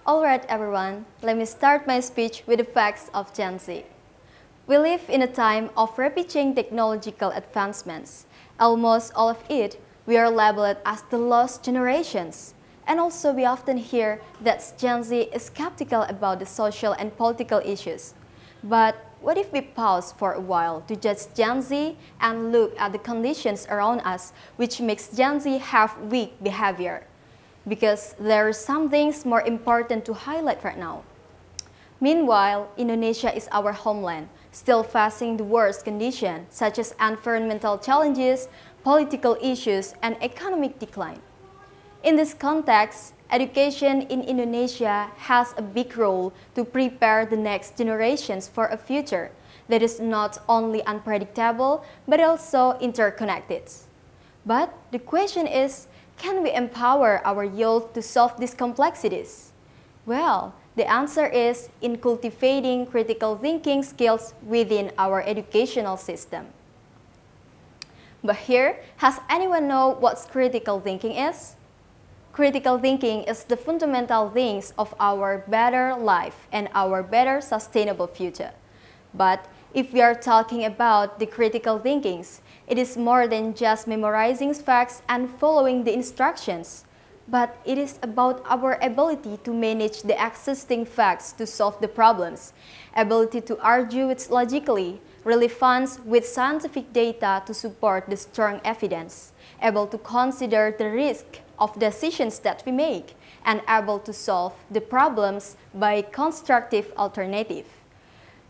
Alright everyone, let me start my speech with the facts of Gen Z. We live in a time of rapid technological advancements. Almost all of it, we are labeled as the lost generations. And also we often hear that Gen Z is skeptical about the social and political issues. But what if we pause for a while to judge Gen Z and look at the conditions around us which makes Gen Z have weak behavior? Because there are some things more important to highlight right now. Meanwhile, Indonesia is our homeland, still facing the worst conditions such as environmental challenges, political issues, and economic decline. In this context, education in Indonesia has a big role to prepare the next generations for a future that is not only unpredictable but also interconnected. But the question is, can we empower our youth to solve these complexities? Well, the answer is in cultivating critical thinking skills within our educational system. But here, has anyone know what critical thinking is? Critical thinking is the fundamental things of our better life and our better sustainable future. But if we are talking about the critical thinkings, it is more than just memorizing facts and following the instructions, but it is about our ability to manage the existing facts to solve the problems, ability to argue it logically, relevance with scientific data to support the strong evidence, able to consider the risk of decisions that we make, and able to solve the problems by constructive alternative.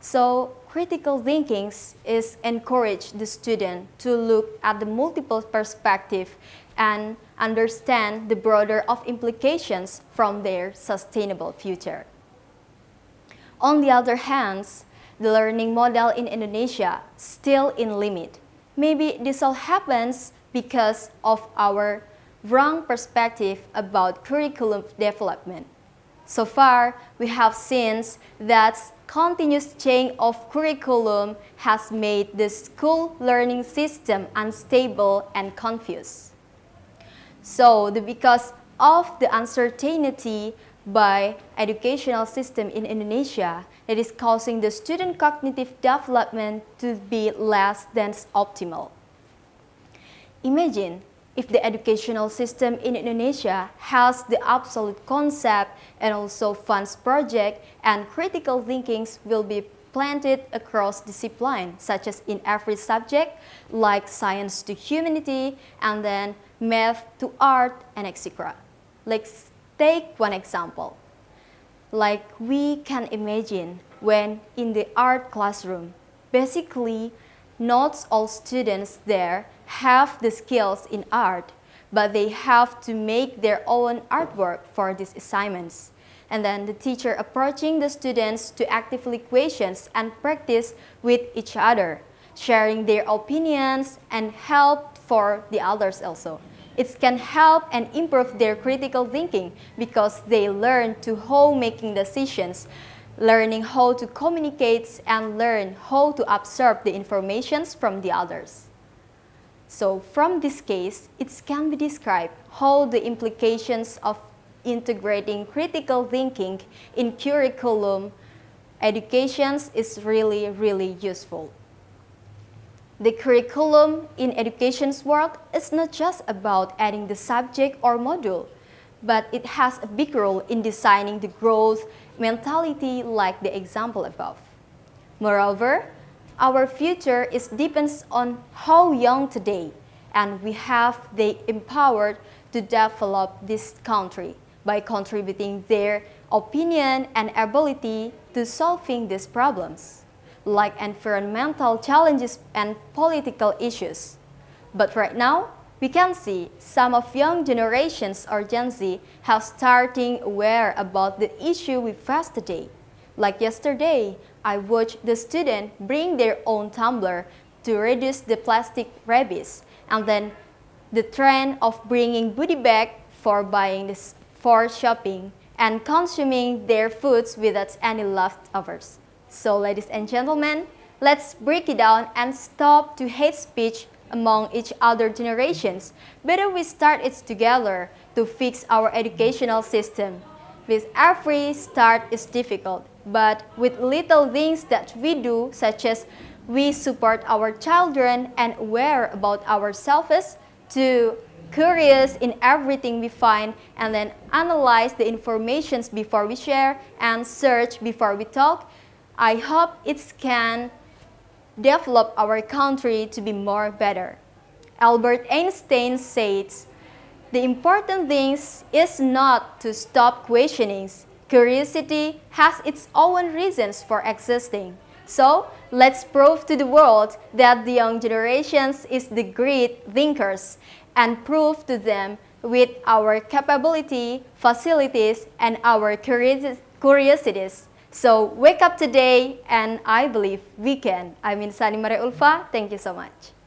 So, critical thinking is encourage the student to look at the multiple perspectives and understand the broader of implications from their sustainable future. On the other hand, the learning model in Indonesia still in limit. Maybe this all happens because of our wrong perspective about curriculum development. So far, we have seen that continuous change of curriculum has made the school learning system unstable and confused. So, because of the uncertainty by educational system in Indonesia, it is causing the student cognitive development to be less than optimal. Imagine if the educational system in Indonesia has the absolute concept and also funds project and critical thinkings will be planted across disciplines such as in every subject like science to humanity and then math to art and etc. Let's take one example. Like we can imagine when in the art classroom, basically not all students there have the skills in art, but they have to make their own artwork for these assignments. And then the teacher approaching the students to actively questions and practice with each other, sharing their opinions and help for the others also. It can help and improve their critical thinking because they learn to how making decisions, learning how to communicate and learn how to absorb the information from the others. So from this case, it can be described how the implications of integrating critical thinking in curriculum education is really useful. The curriculum in education's world is not just about adding the subject or module, but it has a big role in designing the growth mentality like the example above. Moreover, our future depends on how young today, and we have the empowered to develop this country by contributing their opinion and ability to solving these problems, like environmental challenges and political issues. But right now, we can see some of young generations or Gen Z have starting aware about the issue we face today. Like yesterday, I watched the student bring their own tumbler to reduce the plastic rabies, and then the trend of bringing goodie bag for buying this for shopping and consuming their foods without any leftovers. So ladies and gentlemen, let's break it down and stop to hate speech among each other generations. Better we start it together to fix our educational system. With every start is difficult, but with little things that we do, such as we support our children and aware about ourselves, to curious in everything we find, and then analyze the informations before we share and search before we talk, I hope it can develop our country to be more better. Albert Einstein says, the important thing is not to stop questioning. Curiosity has its own reasons for existing. So, let's prove to the world that the young generations is the great thinkers and prove to them with our capability, facilities, and our curiosities. So, wake up today and I believe we can. I'm Insani. Thank you so much.